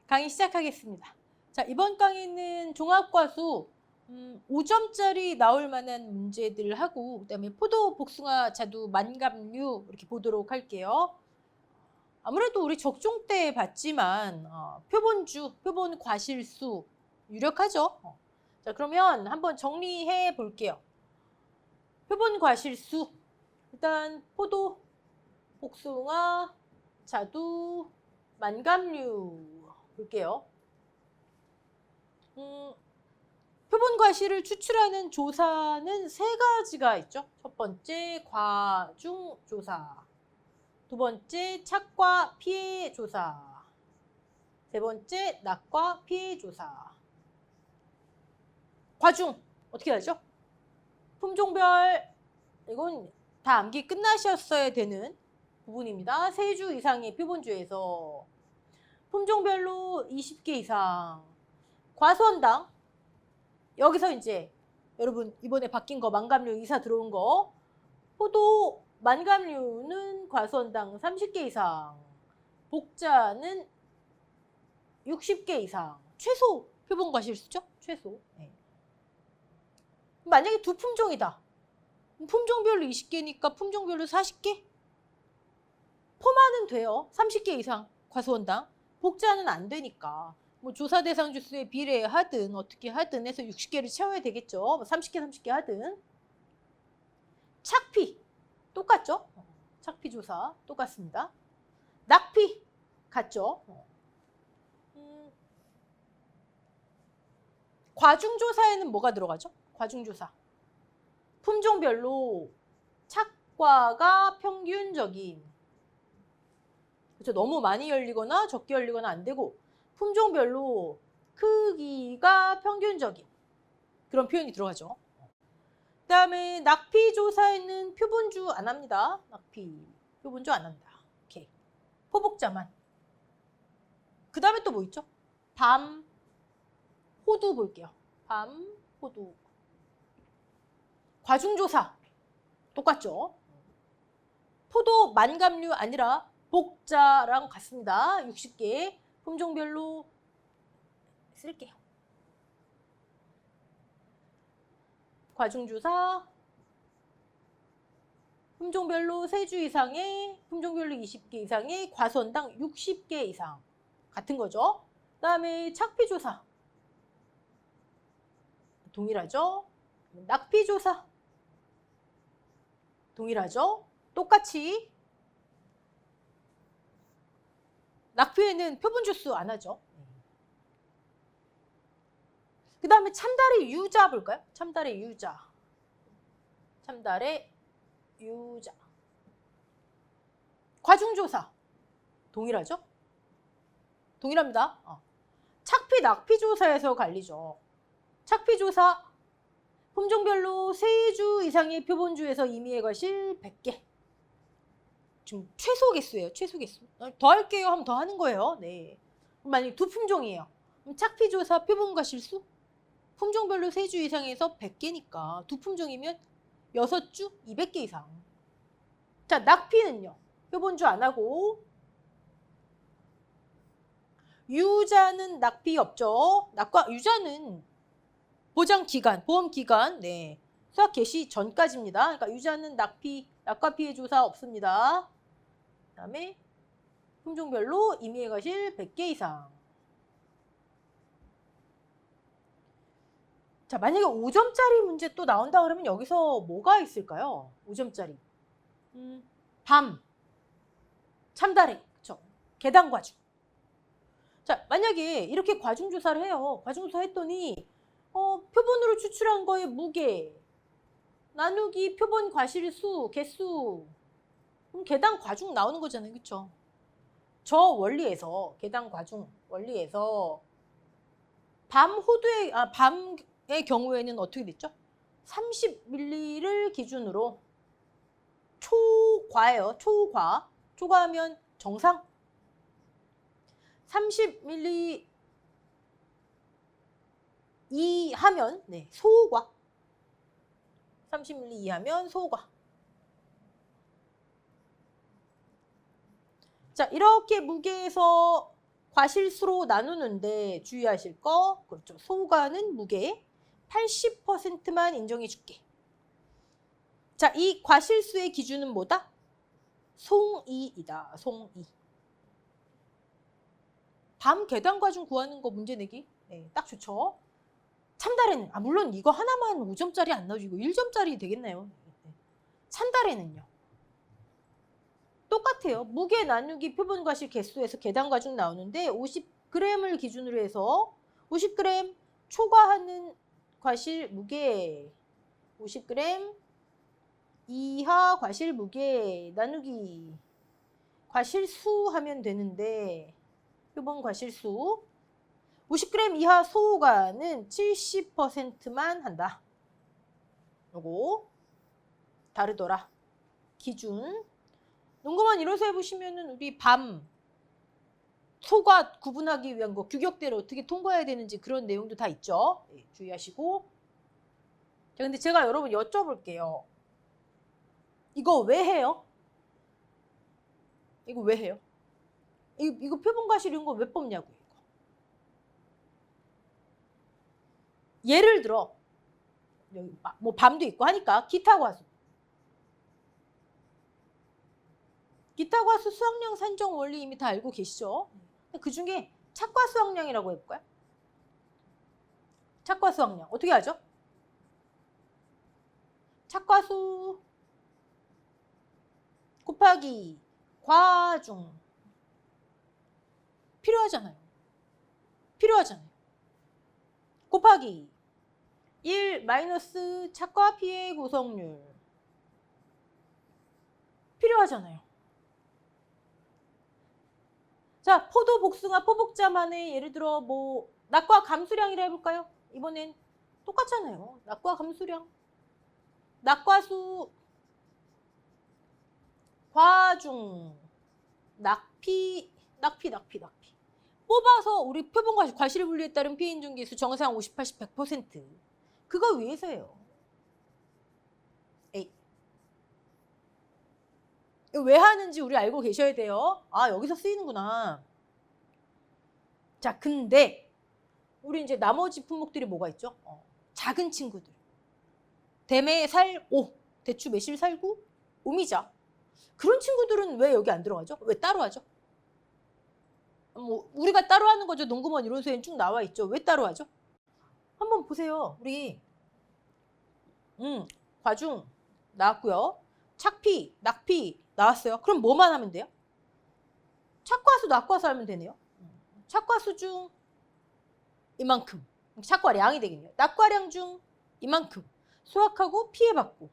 강의 시작하겠습니다. 자, 이번 강의는 종합과수 5점짜리 나올 만한 문제들을 하고 그다음에 포도, 복숭아, 자두, 만감류 이렇게 보도록 할게요. 아무래도 우리 적종 때 봤지만 표본주, 표본 과실수 유력하죠. 자, 그러면 한번 정리해 볼게요. 표본 과실수 일단 포도, 복숭아, 자두, 만감류 볼게요. 표본 과실을 추출하는 조사는 세 가지가 있죠. 첫 번째 과중 조사, 두 번째 착과 피해 조사, 세 번째 낙과 피해 조사. 과중 어떻게 하죠? 품종별 이건 다 암기 끝나셨어야 되는 부분입니다. 3주 이상의 표본주에서 품종별로 20개 이상. 과수원당 여기서 이제 여러분 이번에 바뀐 거 만감류 이사 들어온 거 포도 만감류는 과수원당 30개 이상, 복자는 60개 이상. 최소 표본 과실수죠? 최소. 네. 만약에 두 품종이다. 품종별로 20개니까 품종별로 40개? 포마는 돼요. 30개 이상 과수원당. 복자는 안 되니까. 뭐 조사 대상 주수에 비례하든 어떻게 하든 해서 60개를 채워야 되겠죠. 30개, 30개 하든. 착피 똑같죠? 착피 조사 똑같습니다. 낙피 같죠? 과중조사에는 뭐가 들어가죠? 과중조사. 품종별로 착과가 평균적인. 그렇죠? 너무 많이 열리거나 적게 열리거나 안 되고 품종별로 크기가 평균적인 그런 표현이 들어가죠. 그다음에 낙피 조사에는 표본주 안 합니다. 낙피 표본주 안 한다. 오케이. 포복자만. 그다음에 또 뭐 있죠? 밤, 호두 볼게요. 밤, 호두. 과중조사 똑같죠? 포도 만감류 아니라 복자랑 같습니다. 60개 품종별로 쓸게요. 과중조사 품종별로 3주 이상의 품종별로 20개 이상의 과수원당 60개 이상 같은 거죠. 그 다음에 착피조사 동일하죠. 낙피조사 동일하죠. 똑같이 낙피에는 표본주수 안 하죠. 그 다음에 참달의 유자 볼까요? 참달의 유자. 참달의 유자. 과중조사. 동일하죠? 동일합니다. 착피, 낙피조사에서 갈리죠. 착피조사. 품종별로 3주 이상의 표본주에서 임의의 과실 100개. 지금 최소 개수예요. 최소 개수. 더 할게요 하면 더 하는 거예요. 네. 만약에 두 품종이에요. 그럼 착피조사 표본 과실수? 품종별로 3주 이상에서 100개니까 두 품종이면 6주 200개 이상. 자, 낙피는요. 표본주 안 하고 유자는 낙피 없죠. 낙과 유자는 보장 기간, 보험 기간, 네. 수학 개시 전까지입니다. 그러니까 유자는 낙피, 낙과 피해 조사 없습니다. 그다음에 품종별로 임의의 과실 100개 이상. 자, 만약에 5점짜리 문제 또 나온다 그러면 여기서 뭐가 있을까요? 5점짜리. 밤, 참다래, 그쵸? 계단과중. 자, 만약에 이렇게 과중조사를 해요. 과중조사 했더니 표본으로 추출한 거의 무게, 나누기 표본 과실수, 개수. 그럼 계단 과중 나오는 거잖아요. 그쵸? 저 원리에서, 계단 과중 원리에서 밤의 경우에는 어떻게 됐죠? 30ml를 기준으로 초과예요. 초과. 초과하면 정상. 30ml 이하면 네, 소과. 30ml 이하면 소과. 자, 이렇게 무게에서 과실수로 나누는데 주의하실 거, 그렇죠. 소가는 무게 80%만 인정해 줄게. 자, 이 과실수의 기준은 뭐다? 송이이다. 송이. 밤 계단과중 구하는 거 문제 내기. 네, 딱 좋죠. 참다래는, 물론 이거 하나만 5점짜리 안 나오고 1점짜리 되겠나요? 네. 참다래는요. 똑같아요. 무게 나누기 표본 과실 개수에서 계단 과중 나오는데 50g을 기준으로 해서 50g 초과하는 과실 무게 50g 이하 과실 무게 나누기 과실수 하면 되는데 표본 과실수 50g 이하 소호가는 70%만 한다. 요거 다르더라. 기준. 농구만 이뤄서 해보시면은 우리 밤 소가 구분하기 위한 거 규격대로 어떻게 통과해야 되는지 그런 내용도 다 있죠. 네, 주의하시고. 자, 근데 제가 여러분 여쭤볼게요. 이거 왜 해요? 이거 왜 해요? 이거 표본과실 이런 거 왜 뽑냐고요? 예를 들어 여기 뭐 밤도 있고 하니까 기타 과수 수학량 산정 원리 이미 다 알고 계시죠? 그 중에 착과 수학량이라고 해볼까요? 착과 수학량 어떻게 하죠? 착과수 곱하기 과중 필요하잖아요. 곱하기 1 마이너스 착과 피의 구성률 필요하잖아요. 자, 포도, 복숭아, 포복자만의 예를 들어 뭐 낙과 감수량이라 해볼까요? 이번엔 똑같잖아요. 낙과 감수량. 낙과수 과중 낙피 뽑아서 우리 표본 과실 분류에 따른 피인중계수 정상 50, 80, 100% 그거 위해서예요. 에이. 왜 하는지 우리 알고 계셔야 돼요. 아, 여기서 쓰이는구나. 자, 근데 우리 이제 나머지 품목들이 뭐가 있죠? 작은 친구들. 대매살 5, 대추 매실 살구, 오미자. 그런 친구들은 왜 여기 안 들어가죠? 왜 따로 하죠? 뭐 우리가 따로 하는 거죠. 농구먼 이론서에는 쭉 나와 있죠. 왜 따로 하죠? 한번 보세요. 우리 과중 나왔고요. 착피, 낙피 나왔어요. 그럼 뭐만 하면 돼요? 착과수, 낙과수 하면 되네요. 착과수 중 이만큼. 착과량이 되겠네요. 낙과량 중 이만큼. 수학하고 피해받고.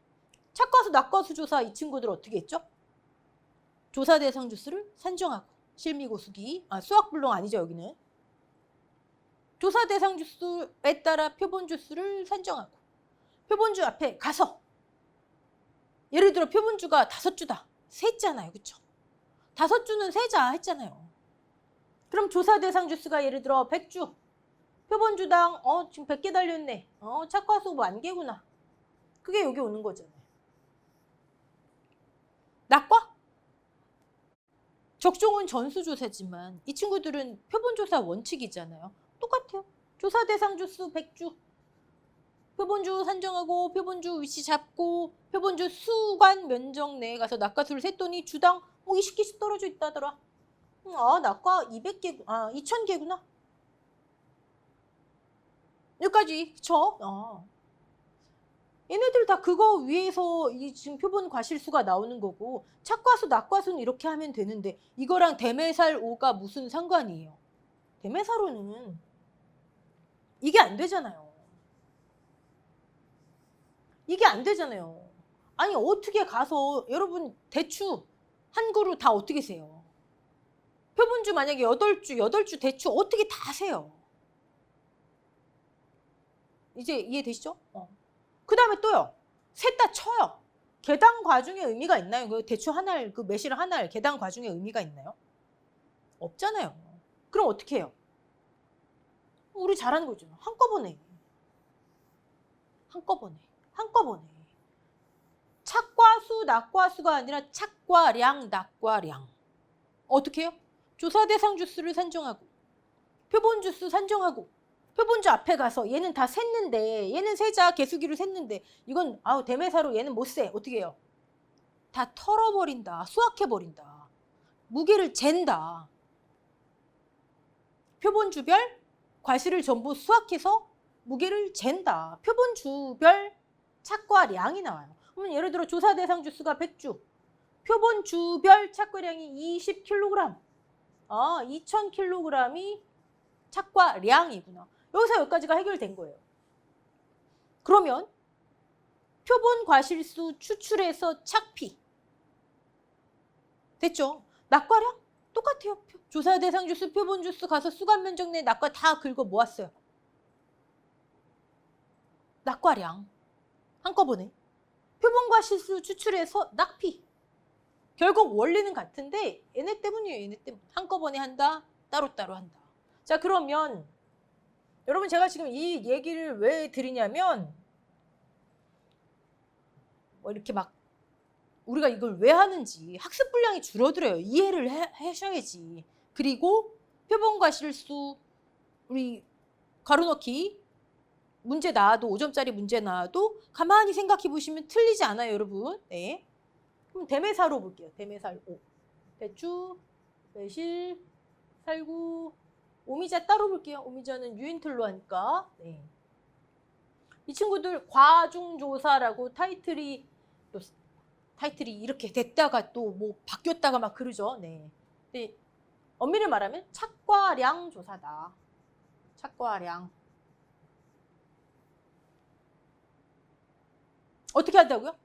착과수, 낙과수 조사 이 친구들 어떻게 했죠? 조사 대상 주수를 산정하고. 실미고수기. 수학 불능 아니죠, 여기는. 조사 대상 주수에 따라 표본 주수를 산정하고. 표본주 앞에 가서 예를 들어 표본주가 5주다. 셌잖아요. 그쵸? 5주는 세자 했잖아요. 그럼 조사 대상 주수가 예를 들어 100주. 표본주당 지금 100개 달렸네. 착과수 뭐 10개구나. 그게 여기 오는 거잖아요. 낙과? 적종은 전수조사지만 이 친구들은 표본조사 원칙이잖아요. 똑같아요. 조사 대상 주수 100주. 표본주 산정하고 표본주 위치 잡고 표본주 수관 면적 내에 가서 낙과수를 셌더니 주당 20개씩 떨어져 있다더라. 낙과 200개, 2000개구나. 여기까지, 그쵸? 얘네들 다 그거 위에서 이 지금 표본 과실수가 나오는 거고 착과수, 낙과수는 이렇게 하면 되는데 이거랑 대매살 5가 무슨 상관이에요? 대매살 5는 이게 안 되잖아요. 이게 안 되잖아요. 아니 어떻게 가서 여러분 대추 한 그루 다 어떻게 세요? 표본주 만약에 8주 대추 어떻게 다 세요? 이제 이해되시죠? 그 다음에 또요. 셋 다 쳐요. 계단 과중의 의미가 있나요? 그 대추 한 알, 그 매실 한 알, 계단 과중의 의미가 있나요? 없잖아요. 그럼 어떻게 해요? 우리 잘하는 거죠. 한꺼번에. 착과수, 낙과수가 아니라 착과량, 낙과량. 어떻게 해요? 조사 대상 주수를 산정하고 표본주 수 산정하고 표본주 앞에 가서 얘는 다 샜는데 얘는 세자 개수기로 샜는데 이건 대매사로 얘는 못 세. 어떻게 해요? 다 털어버린다. 수확해버린다. 무게를 잰다. 표본주별 과실을 전부 수확해서 무게를 잰다. 표본주별 착과량이 나와요. 그러면 예를 들어 조사 대상 주수가 100주. 표본주별 착과량이 20kg. 2000kg이 착과량이구나. 여기서 여기까지가 해결된 거예요. 그러면 표본 과실수 추출해서 착피. 됐죠? 낙과량? 똑같아요. 조사 대상 주수, 표본 주수 가서 수감 면적 내 낙과 다 긁어 모았어요. 낙과량. 한꺼번에. 표본 과실수 추출해서 낙피. 결국 원리는 같은데 얘네 때문이에요. 얘네 때문. 한꺼번에 한다. 따로따로 한다. 자, 그러면 여러분 제가 지금 이 얘기를 왜 드리냐면 이렇게 막 우리가 이걸 왜 하는지 학습 분량이 줄어들어요. 이해를 하셔야지. 그리고 표본과실수 우리 가로넣기 문제 나와도 5점짜리 문제 나와도 가만히 생각해 보시면 틀리지 않아요, 여러분. 네. 그럼 대매사로 볼게요. 대매살오. 대추, 매실, 살구, 오미자 따로 볼게요. 오미자는 유인틀로 하니까. 네. 이 친구들 과중조사라고 타이틀이 이렇게 됐다가 또 뭐 바뀌었다가 막 그러죠. 네. 근데 엄밀히 말하면 착과량 조사다. 착과량. 어떻게 한다고요?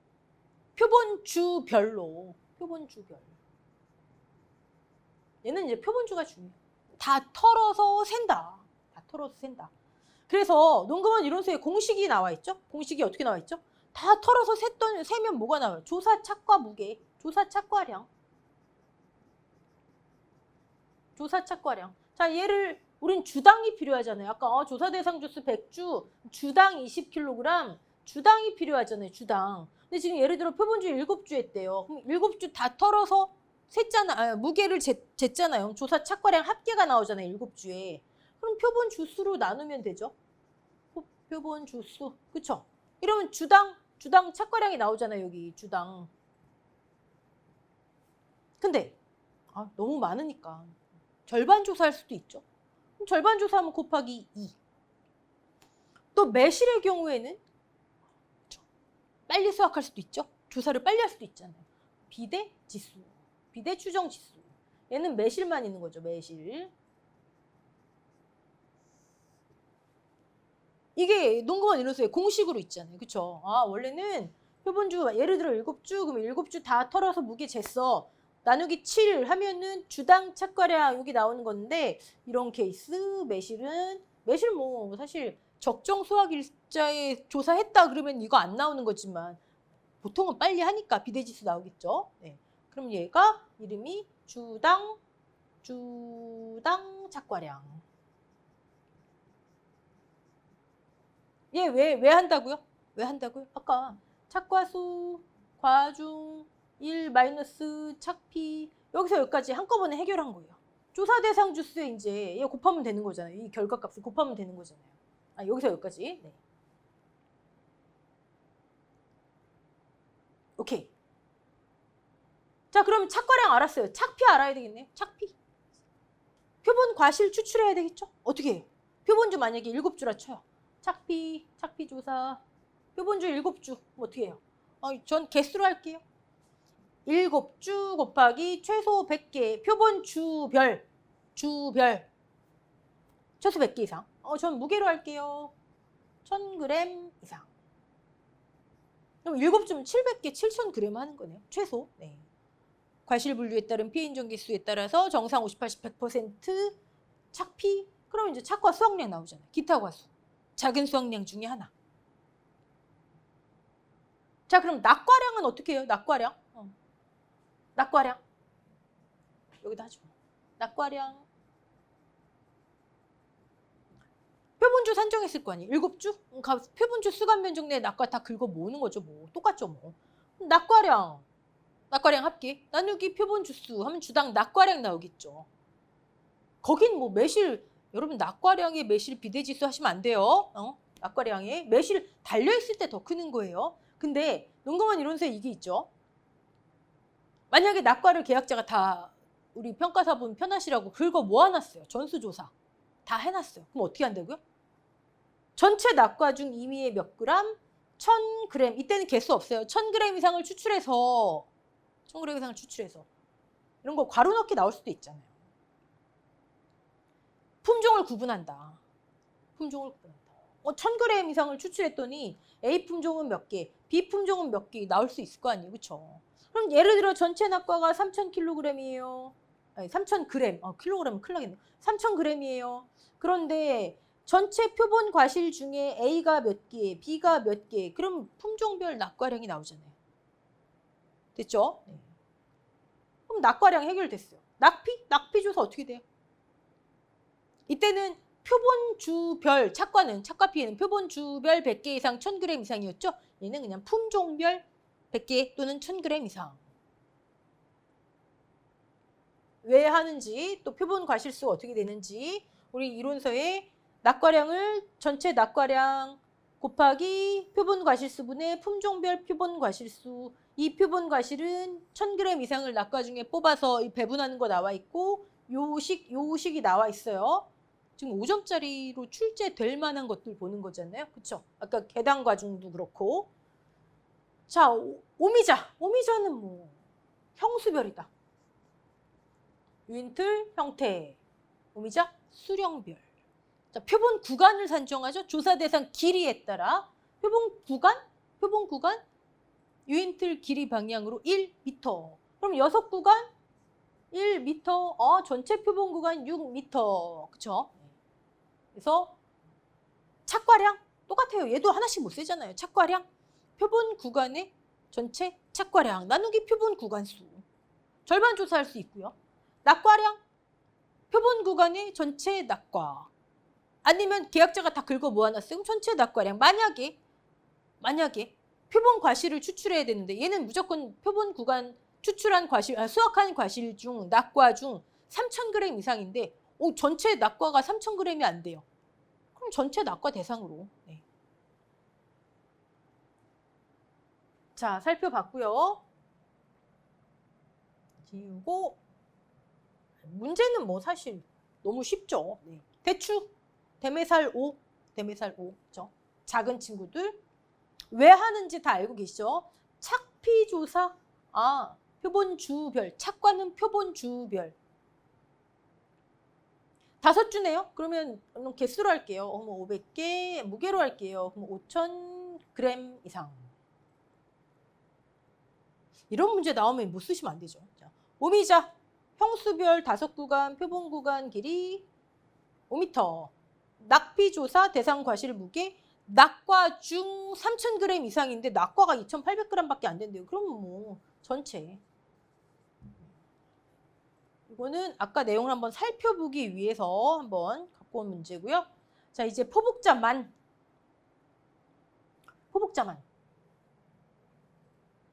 표본주별로. 표본주별. 얘는 이제 표본주가 중요해요. 다 털어서 샌다. 다 털어서 샌다. 그래서 농금원 이론서에 공식이 나와 있죠? 공식이 어떻게 나와 있죠? 다 털어서 세면 뭐가 나와요? 조사 착과 무게, 조사 착과량. 조사 착과량. 자, 얘를 우린 주당이 필요하잖아요. 아까 조사 대상 주수 100주, 주당 20kg, 주당이 필요하잖아요. 주당. 근데 지금 예를 들어 표본주 7주 했대요. 그럼 7주 다 털어서 셌잖아. 무게를 쟀잖아요. 조사 착과량 합계가 나오잖아요. 7주에. 그럼 표본 주수로 나누면 되죠. 표본 주수. 그쵸? 이러면 주당 착과량이 나오잖아요. 여기 주당. 근데 너무 많으니까 절반 조사할 수도 있죠. 그럼 절반 조사하면 곱하기 2. 또 매실의 경우에는 빨리 수확할 수도 있죠. 조사를 빨리 할 수도 있잖아요. 비대 지수. 비대 추정 지수. 얘는 매실만 있는 거죠. 매실. 이게 농금원 이론서에 공식으로 있잖아요. 그쵸? 원래는 표본주 예를 들어 7주 그러면 7주 다 털어서 무게 쟀어. 나누기 7 하면은 주당 착과량 여기 나오는 건데 이런 케이스 매실 뭐 사실 적정 수확 일자에 조사했다 그러면 이거 안 나오는 거지만 보통은 빨리 하니까 비대지수 나오겠죠. 네. 그럼 얘가 이름이 주당 착과량. 얘 왜 한다고요? 왜 한다고요? 아까 착과수, 과중, 1 마이너스 착피 여기서 여기까지 한꺼번에 해결한 거예요. 조사 대상 주수에 이제 얘 곱하면 되는 거잖아요. 이 결과값을 곱하면 되는 거잖아요. 여기서 여기까지. 네. 오케이. 자, 그럼 착과량 알았어요. 착피 알아야 되겠네요. 착피. 표본 과실 추출해야 되겠죠? 어떻게 해요? 표본주 만약에 7주라 쳐요. 착피 조사. 표본주 7주. 뭐어떻게 해요? 전 개수로 할게요. 7주 곱하기 최소 100개. 표본주별. 최소 100개 이상. 전 무게로 할게요. 1000g 이상. 그럼 7주면 700개, 7000g 하는 거네요. 최소. 네. 과실 분류에 따른 피해인정 개수에 따라서 정상 50, 80, 100% 착피. 그럼 이제 착과 수확량 나오잖아요. 기타 과수. 작은 수확량 중에 하나. 자, 그럼 낙과량은 어떻게 해요? 낙과량. 낙과량. 여기다 하죠. 낙과량. 표본주 산정했을 거 아니에요. 7주? 표본주 수감 면적 내 낙과 다 긁어 모으는 거죠. 뭐 똑같죠. 뭐. 낙과량 합계. 나누기 표본주 수 하면 주당 낙과량 나오겠죠. 거긴 뭐 매실 여러분 낙과량의 매실 비대지수 하시면 안 돼요. 낙과량의 매실 달려있을 때 더 크는 거예요. 근데 농공원 이론서에 이게 있죠. 만약에 낙과를 계약자가 다 우리 평가사분 편하시라고 긁어 모아놨어요. 전수조사 다 해놨어요. 그럼 어떻게 한다고요? 전체 낙과 중 임의의 몇 그램? 1000g. 이때는 개수 없어요. 1000g 이상을 추출해서 1000g 이상을 추출해서 이런 거 괄호 넣기 나올 수도 있잖아요. 품종을 구분한다. 품종을 구분한다. 1000g 이상을 추출했더니 A 품종은 몇 개, B 품종은 몇 개 나올 수 있을 거 아니에요. 그렇죠? 그럼 예를 들어 전체 낙과가 3000kg이에요. 아니 3000g. 킬로그램은 큰일 나겠네. 3000g이에요. 그런데 전체 표본 과실 중에 A가 몇 개, B가 몇 개, 그럼 품종별 낙과량이 나오잖아요. 됐죠? 네. 그럼 낙과량 해결됐어요. 낙피 조사 어떻게 돼요? 이때는 표본주별 착과는 착과피해는 표본주별 100개 이상 1000g 이상이었죠? 얘는 그냥 품종별 100개 또는 1000g 이상. 왜 하는지 또 표본 과실수 어떻게 되는지 우리 이론서에 낙과량을 전체 낙과량 곱하기 표본 과실수분의 품종별 표본 과실수. 이 표본 과실은 1000g 이상을 낙과 중에 뽑아서 배분하는 거 나와 있고 요식이 나와 있어요. 지금 5점짜리로 출제될 만한 것들 보는 거잖아요. 그렇죠? 아까 계당 과중도 그렇고. 자, 오미자. 오미자는 뭐 형수별이다. 유인틀 형태. 오미자 수령별. 자, 표본 구간을 산정하죠. 조사 대상 길이에 따라 표본 구간 유인틀 길이 방향으로 1m. 그럼 6구간 1m. 전체 표본 구간 6m. 그렇죠? 그래서 착과량 똑같아요. 얘도 하나씩 못 세잖아요. 착과량 표본 구간의 전체 착과량 나누기 표본 구간수. 절반 조사할 수 있고요. 낙과량 표본 구간의 전체 낙과. 아니면 계약자가 다 긁어 모아놨어요. 그럼 전체 낙과량. 만약에 표본 과실을 추출해야 되는데 얘는 무조건 표본 구간 추출한 과실, 수확한 과실 중 낙과 중 3000g 이상인데 전체 낙과가 3000g이 안 돼요. 그럼 전체 낙과 대상으로. 네. 자, 살펴봤고요. 지우고 문제는 뭐 사실 너무 쉽죠. 네. 대추, 대매살 5, 그렇죠? 작은 친구들. 왜 하는지 다 알고 계시죠? 착피조사, 표본주별, 착과는 표본주별. 5주네요. 그러면 개수로 할게요. 500개, 무게로 할게요. 그럼 5000g 이상. 이런 문제 나오면 못 쓰시면 안 되죠. 자, 오미자, 형수별 5구간, 표본 구간 길이 5m. 낙피조사 대상 과실 무게, 낙과 중 3000g 이상인데 낙과가 2800g밖에 안 된대요. 그럼 뭐 전체. 이거는 아까 내용을 한번 살펴보기 위해서 한번 갖고 온 문제고요. 자, 이제 포복자만.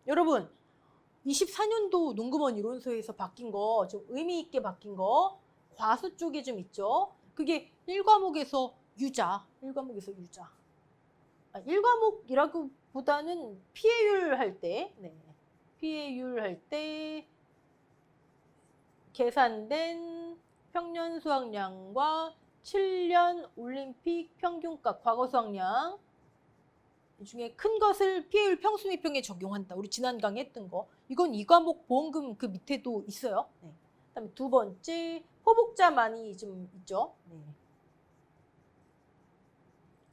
여러분, 24년도 농구원 이론서에서 바뀐 거, 좀 의미 있게 바뀐 거, 과수 쪽에 좀 있죠. 그게 1과목에서 유자. 1과목이라고 보다는 피해율 할 때, 계산된 평년 수확량과 7년 올림픽 평균값 과거 수확량 이 중에 큰 것을 피해율 평수미평에 적용한다. 우리 지난 강의 했던 거. 이건 2과목 보험금 그 밑에도 있어요. 네. 그다음에 두 번째 포복자만이 좀 있죠. 네.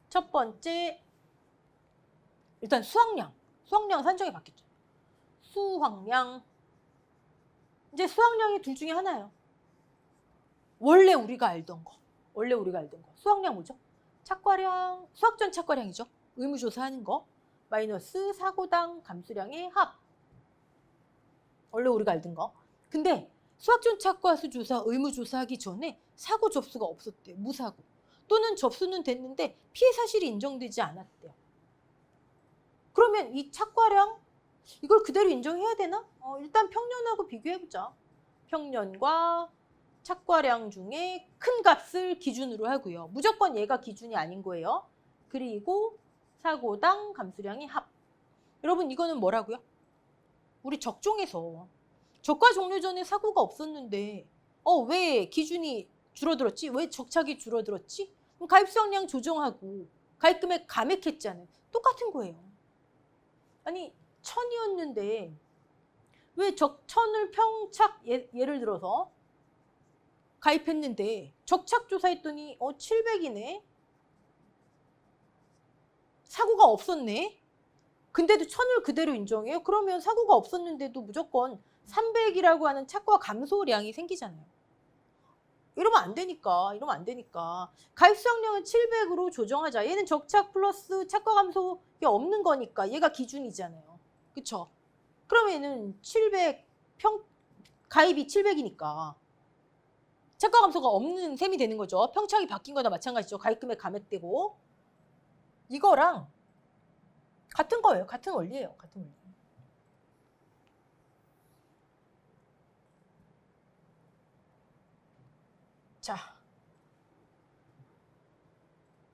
첫 번째 일단 수확량 산정이 바뀌었죠. 수확량. 이제 수확량이 둘 중에 하나예요. 원래 우리가 알던 거. 수확량 뭐죠? 착과량, 수확 전 착과량이죠. 의무조사하는 거. 마이너스 사고당 감수량의 합. 원래 우리가 알던 거. 근데 수확 전 착과수 조사 의무조사하기 전에 사고 접수가 없었대요. 무사고. 또는 접수는 됐는데 피해 사실이 인정되지 않았대요. 그러면 이 착과량 이걸 그대로 인정해야 되나? 일단 평년하고 비교해보자. 평년과 착과량 중에 큰 값을 기준으로 하고요. 무조건 얘가 기준이 아닌 거예요. 그리고 사고당 감수량의 합. 여러분 이거는 뭐라고요? 우리 적종에서 적과 종료 전에 사고가 없었는데 왜 기준이 줄어들었지? 왜 적착이 줄어들었지? 그럼 가입 수확량 조정하고 가입금액 감액했잖아요. 똑같은 거예요. 아니 1000이었는데 왜 1000을 평착 예를 들어서 가입했는데 적착 조사했더니 700이네. 사고가 없었네. 근데도 1000을 그대로 인정해요? 그러면 사고가 없었는데도 무조건 300이라고 하는 착과 감소량이 생기잖아요. 이러면 안 되니까. 가입 수확량은 700으로 조정하자. 얘는 적착 플러스 착과 감소가 없는 거니까 얘가 기준이잖아요. 그쵸? 그러면은 700 가입이 700이니까 착과 감소가 없는 셈이 되는 거죠. 평착이 바뀐 거나 마찬가지죠. 가입금액 감액되고. 이거랑 같은 거예요. 같은 원리예요. 같은 원리. 자,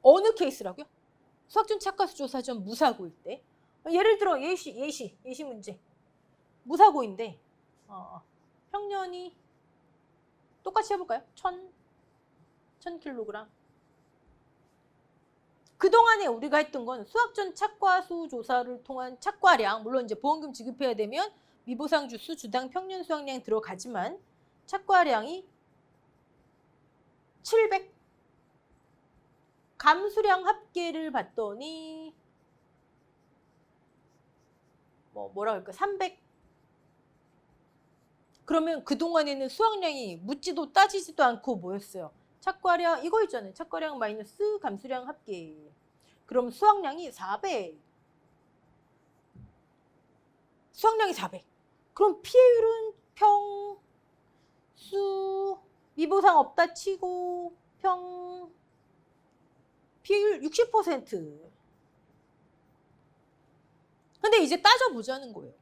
어느 케이스라고요? 수학전 착과수 조사 전 무사고일 때. 예를 들어 예시 문제. 무사고인데 평년이 똑같이 해볼까요? 1000kg. 그동안에 우리가 했던 건 수학전 착과수 조사를 통한 착과량, 물론 이제 보험금 지급해야 되면 미보상 주수 주당 평년 수확량 들어가지만 착과량이 700. 감수량 합계를 봤더니 뭐라 할까? 300. 그러면 그동안에는 수확량이 묻지도 따지지도 않고 뭐였어요? 착과량 이거 있잖아요. 착과량 마이너스 감수량 합계. 그럼 수확량이 400. 수확량이 400. 그럼 피해율은 평수 미보상 없다 치고 피해율 60%. 근데 이제 따져보자는 거예요.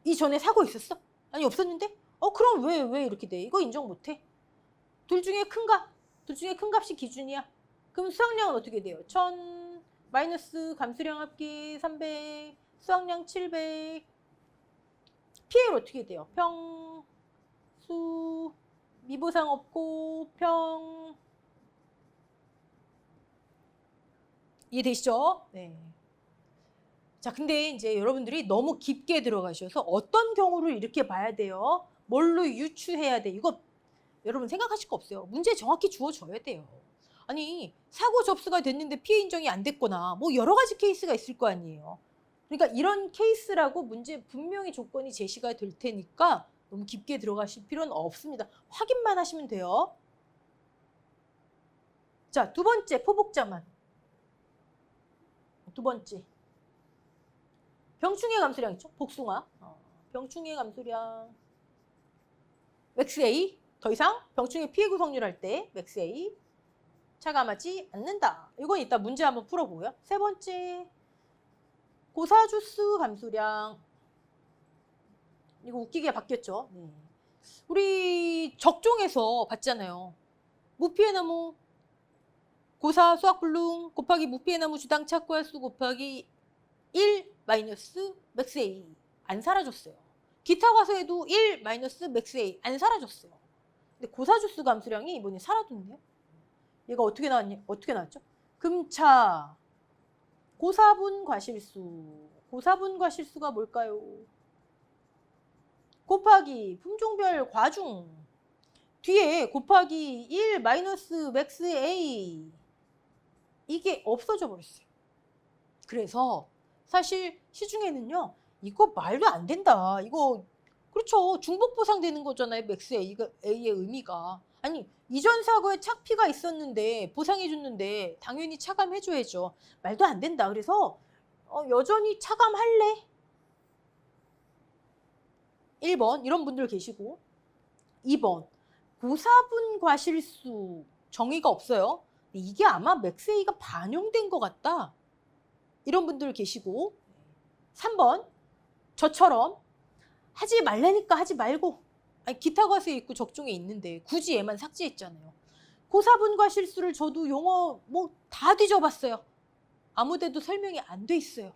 이전에 사고 있었어? 아니 없었는데? 그럼 왜 이렇게 돼? 이거 인정 못해? 둘 중에 큰 값이 기준이야. 그럼 수확량은 어떻게 돼요? 1000 마이너스 감수량 합계 300 수확량 700. 피해율 어떻게 돼요? 평수 미보상 없고 이해되시죠? 네. 자, 근데 이제 여러분들이 너무 깊게 들어가셔서 어떤 경우를 이렇게 봐야 돼요? 뭘로 유추해야 돼? 이거 여러분 생각하실 거 없어요. 문제 정확히 주어줘야 돼요. 아니 사고 접수가 됐는데 피해 인정이 안 됐거나 뭐 여러 가지 케이스가 있을 거 아니에요. 그러니까 이런 케이스라고 문제 분명히 조건이 제시가 될 테니까 너무 깊게 들어가실 필요는 없습니다. 확인만 하시면 돼요. 자, 두 번째 포복자만. 두 번째. 병충해 감수량 있죠? 복숭아. 병충해 감수량. 맥스 A. 더 이상 병충해 피해 구성률 할 때 맥스 A. 차감하지 않는다. 이건 이따 문제 한번 풀어보고요. 세 번째. 고사주수 감수량. 이거 웃기게 바뀌었죠. 네. 우리 적종에서 봤잖아요. 무피해 나무 고사 수학불능 곱하기 무피해 나무 주당 착과수 곱하기 1 마이너스 맥스 A. 안 사라졌어요. 기타 과서에도 1 마이너스 맥스 A. 안 사라졌어요. 근데 고사주수 감수량이 이번에 사라졌네요. 얘가 어떻게 나왔죠? 금차 고사분 과실수. 고사분 과실수가 뭘까요? 곱하기 품종별 과중. 뒤에 곱하기 1 마이너스 맥스 A. 이게 없어져 버렸어요. 그래서 사실 시중에는요. 이거 말도 안 된다. 이거 그렇죠. 중복 보상되는 거잖아요. 맥스 A의 의미가. 아니 이전 사고에 착피가 있었는데 보상해줬는데 당연히 차감해줘야죠. 말도 안 된다. 그래서 여전히 차감할래? 1번 이런 분들 계시고 2번 고사분 과실수 정의가 없어요. 이게 아마 맥스 A가 반영된 것 같다. 이런 분들 계시고 3번 저처럼 하지 말라니까 하지 말고 아니, 기타 과수에 있고 적중에 있는데 굳이 얘만 삭제했잖아요. 고사분과 실수를 저도 용어 뭐 다 뒤져봤어요. 아무데도 설명이 안 돼 있어요.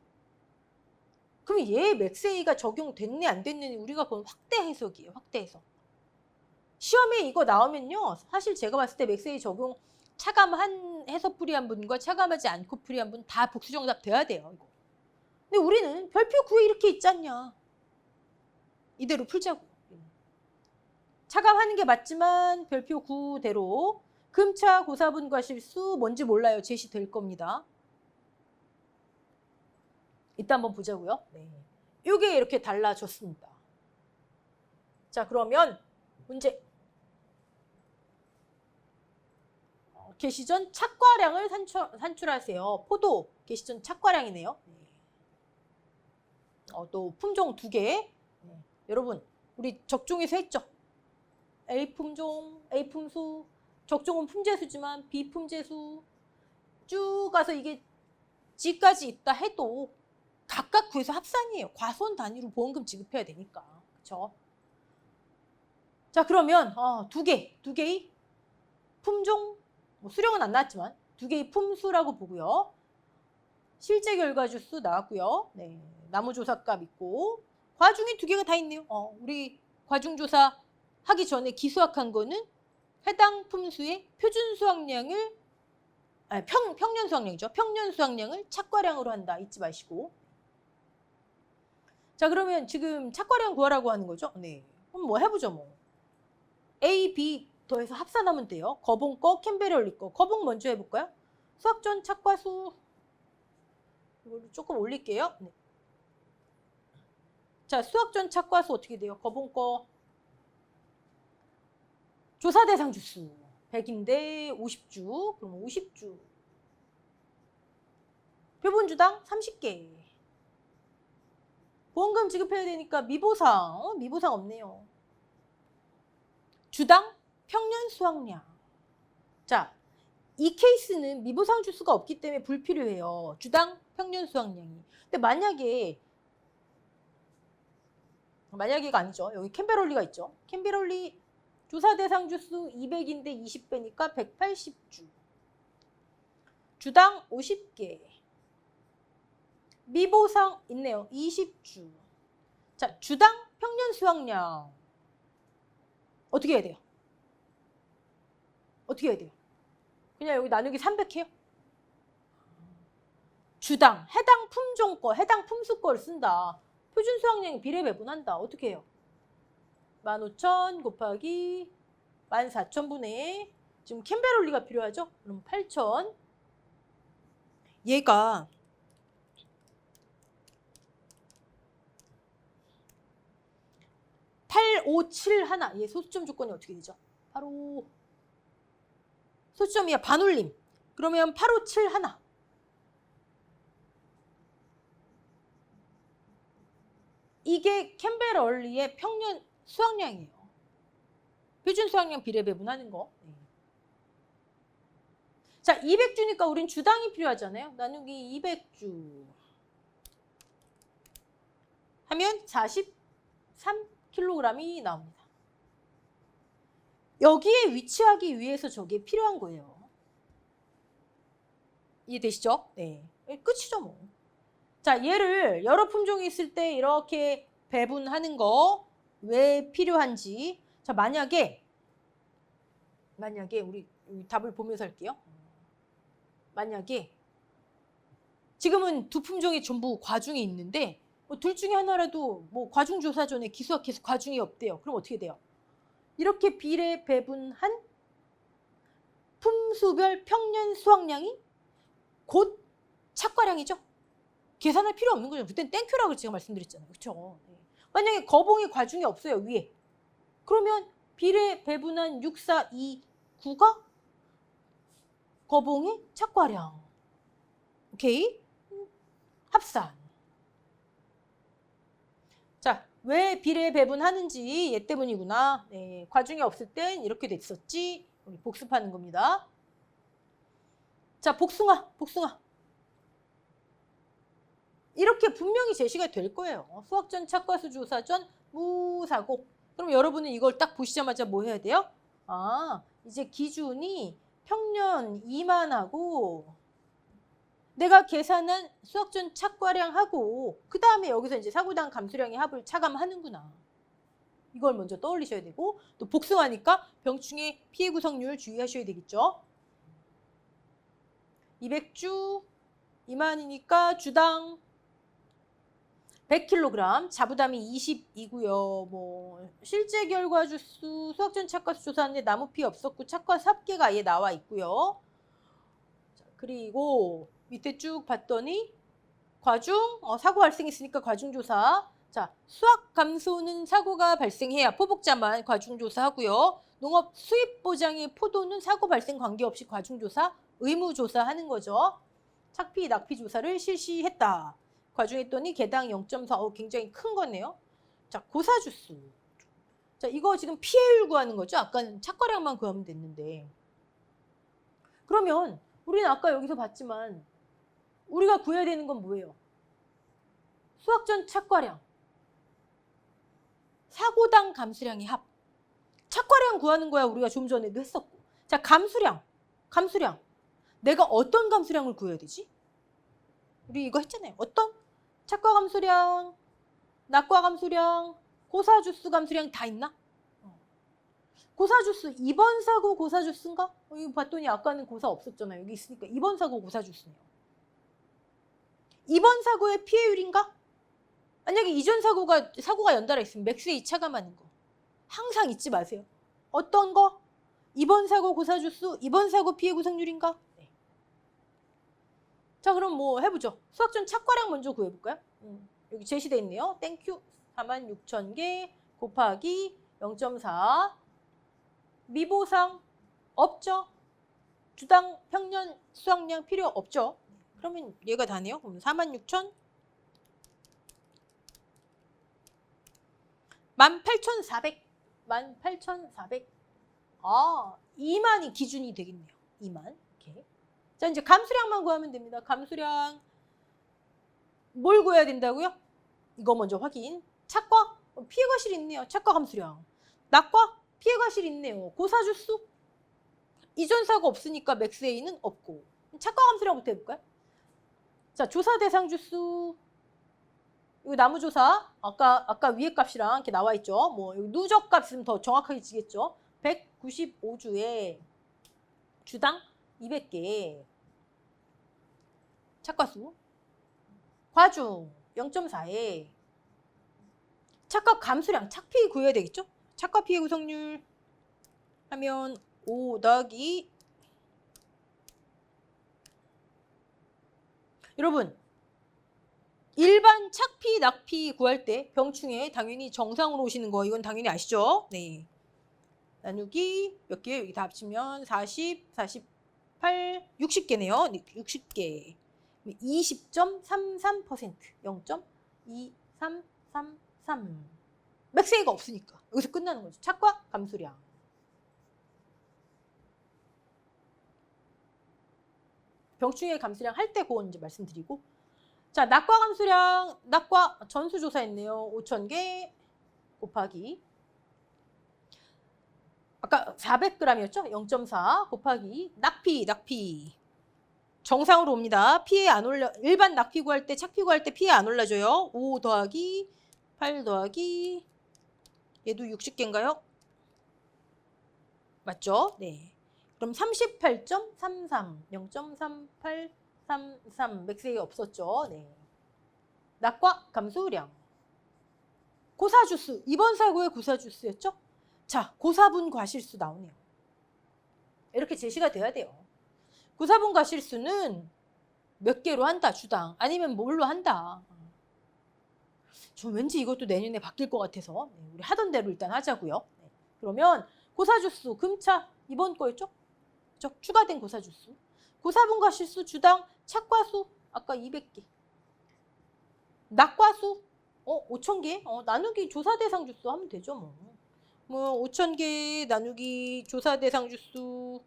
그럼 얘 맥세이가 적용됐네 안 됐네 우리가 본 확대 해석이에요. 확대 해석. 시험에 이거 나오면요. 사실 제가 봤을 때 맥세이 적용 차감한 해서 풀이한 분과 차감하지 않고 풀이한 분 다 복수 정답 돼야 돼요. 이거. 근데 우리는 별표 9에 이렇게 있지 않냐. 이대로 풀자고. 차감하는 게 맞지만 별표 9대로 금차 고사분과 실수 뭔지 몰라요. 제시될 겁니다. 이따 한번 보자고요. 네. 이게 이렇게 달라졌습니다. 자, 그러면 문제. 개시 전 착과량을 산출하세요. 포도 개시 전 착과량이네요. 또 품종 2개. 여러분 우리 적중에서 했죠. A품종, A품수. 적종은 품제수지만 B품제수. 쭉 가서 이게 G까지 있다 해도 각각 구해서 합산이에요. 과손 단위로 보험금 지급해야 되니까. 그렇죠? 자, 그러면 2개의 품종, 뭐 수령은 안 나왔지만 2개의 품수라고 보고요. 실제 결과 주수 나왔고요. 네, 나무조사값 있고 과중이 2개가 다 있네요. 우리 과중조사 하기 전에 기수학한 거는 해당 품수의 표준 수확량을 평년 수확량이죠. 평년 수확량을 착과량으로 한다. 잊지 마시고. 자, 그러면 지금 착과량 구하라고 하는 거죠. 네, 그럼 뭐 해보죠. 뭐 A, B 더해서 합산하면 돼요. 거봉 거, 캠베럴리 거. 거봉 먼저 해볼까요? 수학 전 착과수 이걸로 조금 올릴게요. 네. 자, 수학 전 착과수 어떻게 돼요? 거봉 거 조사 대상 주수 100인데 50주. 그럼 50주. 표본주당 30개. 보험금 지급해야 되니까 미보상. 미보상 없네요. 주당 평년 수확량. 자, 이 케이스는 미보상 주수가 없기 때문에 불필요해요. 주당 평년 수확량이. 근데 만약에가 아니죠. 여기 캠베럴리가 있죠. 캠베럴리 조사 대상 주수 200인데 20배니까 180주. 주당 50개. 미보상 있네요. 20주. 자, 주당 평년 수확량. 어떻게 해야 돼요? 어떻게 해야 돼요? 그냥 여기 나누기 300 해요? 주당, 해당 품종 거, 해당 품수 거를 쓴다. 표준 수확량이 비례 배분한다. 어떻게 해요? 15,000 곱하기 14,000분의 지금 캠베럴리가 필요하죠? 그럼 8,000. 얘가 얘 소수점 조건이 어떻게 되죠? 바로 소수점이야. 반올림. 그러면 8571. 이게 캠베럴리의 평년 수확량이에요. 표준 수확량 비례 배분하는 거. 자, 200주니까 우린 주당이 필요하잖아요. 나누기 200주 하면 43kg이 나옵니다. 여기에 위치하기 위해서 저게 필요한 거예요. 이해되시죠? 네. 끝이죠, 뭐. 자, 얘를 여러 품종이 있을 때 이렇게 배분하는 거 왜 필요한지. 자, 만약에 우리 답을 보면서 할게요. 만약에 지금은 두 품종이 전부 과중이 있는데 뭐 둘 중에 하나라도 뭐 과중조사 전에 기수학해서 과중이 없대요. 그럼 어떻게 돼요? 이렇게 비례 배분한 품수별 평년 수확량이 곧 착과량이죠. 계산할 필요 없는 거죠. 그때는 땡큐라고 제가 말씀드렸잖아요. 그렇죠? 만약에 거봉이 과중이 없어요. 위에. 그러면 비례 배분한 6, 4, 2, 9가 거봉의 착과량. 오케이? 합산. 자, 왜 비례 배분하는지 얘 때문이구나. 네, 과중이 없을 땐 이렇게 됐었지. 우리 복습하는 겁니다. 자, 복숭아. 이렇게 분명히 제시가 될 거예요. 수학전 착과수 조사전 무사고 그럼 여러분은 이걸 딱 보시자마자 뭐 해야 돼요? 아, 이제 기준이 평년 2만하고 내가 계산한 수학전 착과량하고 그 다음에 여기서 이제 사고당 감수량의 합을 차감하는구나. 이걸 먼저 떠올리셔야 되고 또 복숭아니까 병충해 피해 구성률 주의하셔야 되겠죠. 200주 2만이니까 주당 100kg, 자부담이 20이고요. 뭐 실제 결과 주수 수학전 착과수 조사하는데 나무 피해 없었고 착과수 합계가 아예 나와 있고요. 자, 그리고 밑에 쭉 봤더니 과중 사고 발생했으니까 과중조사. 자, 수학 감소는 사고가 발생해야 포복자만 과중조사하고요. 농업 수입 보장의 포도는 사고 발생 관계없이 과중조사, 의무조사하는 거죠. 착피, 낙피 조사를 실시했다. 과중했더니 개당 0.4, 굉장히 큰 거네요. 자, 고사주수. 자, 이거 지금 피해율 구하는 거죠. 아까는 착과량만 구하면 됐는데. 그러면 우리는 아까 여기서 봤지만 우리가 구해야 되는 건 뭐예요? 수학전 착과량. 사고당 감수량의 합. 착과량 구하는 거야 우리가 좀 전에도 했었고. 자, 감수량. 내가 어떤 감수량을 구해야 되지? 우리 이거 했잖아요. 어떤? 착과 감수량, 낙과 감수량, 고사주수 감수량 다 있나? 고사주수 2번 사고 고사주수인가? 이거 봤더니 아까는 고사 없었잖아요. 여기 있으니까 2번 사고 고사주수네요. 2번 사고의 피해율인가? 만약에 이전 사고가 연달아 있으면 맥스웨이 차감하는 거. 항상 잊지 마세요. 어떤 거? 2번 사고 고사주수, 2번 사고 피해 구성률인가? 네. 자, 그럼 뭐 해보죠. 수학전 착과량 먼저 구해볼까요? 여기 제시되어 있네요. 땡큐 46,000개 곱하기 0.4 미보상 없죠? 주당 평년 수확량 필요 없죠? 그러면 얘가 다네요. 그럼 46,000 18,400 2만이 기준이 되겠네요. 2만. 이렇게. 자, 이제 감수량만 구하면 됩니다. 감수량 뭘 구해야 된다고요? 이거 먼저 확인. 착과 피해 과실 있네요. 착과 감수량. 낙과 피해 과실 있네요. 고사주수 이전 사고 없으니까 맥스 A는 없고. 착과 감수량부터 해볼까요? 자, 조사 대상 주수. 이거 나무조사 아까 위에 값이랑 이렇게 나와 있죠. 뭐 누적 값은 더 정확하게 지겠죠. 195주에 주당 200개. 착과수. 과중 0.4에 착과 감수량, 착피 구해야 되겠죠? 착과 피해 구성률 하면 5 더하기 여러분 일반 착피, 낙피 구할 때 병충해 당연히 정상으로 오시는 거 이건 당연히 아시죠? 네. 나누기 몇 개? 여기 다 합치면 40, 48, 60개네요. 60개. 20.33% 0.2333 맥스웨이가 없으니까 여기서 끝나는 거죠. 착과 감수량. 병충해 감수량 할 때 그건 이제 말씀드리고 자, 낙과 감수량, 낙과 전수조사했네요. 5,000개 곱하기 아까 400g이었죠? 0.4 곱하기 낙피 정상으로 옵니다. 피해 안 올려 일반 낙피 구할 때 착피 구할 때 피해 안 올라줘요. 5 더하기 8 더하기 얘도 60개인가요? 맞죠? 네. 그럼 38.33 0.3833 맥스웨이 없었죠? 네. 낙과 감수량. 고사주수. 이번 사고의 고사주수였죠? 자, 고사분 과실수 나오네요. 이렇게 제시가 돼야 돼요. 고사분 과실수는 몇 개로 한다, 주당. 아니면 뭘로 한다. 저 왠지 이것도 내년에 바뀔 것 같아서 우리 하던 대로 일단 하자고요. 네. 그러면 고사주수, 금차 이번 거였죠? 그렇죠? 추가된 고사주수. 고사분 과실수, 주당, 착과수 아까 200개. 낙과수 5,000개. 나누기 조사 대상 주수 하면 되죠, 뭐 5,000개 나누기 조사 대상 주수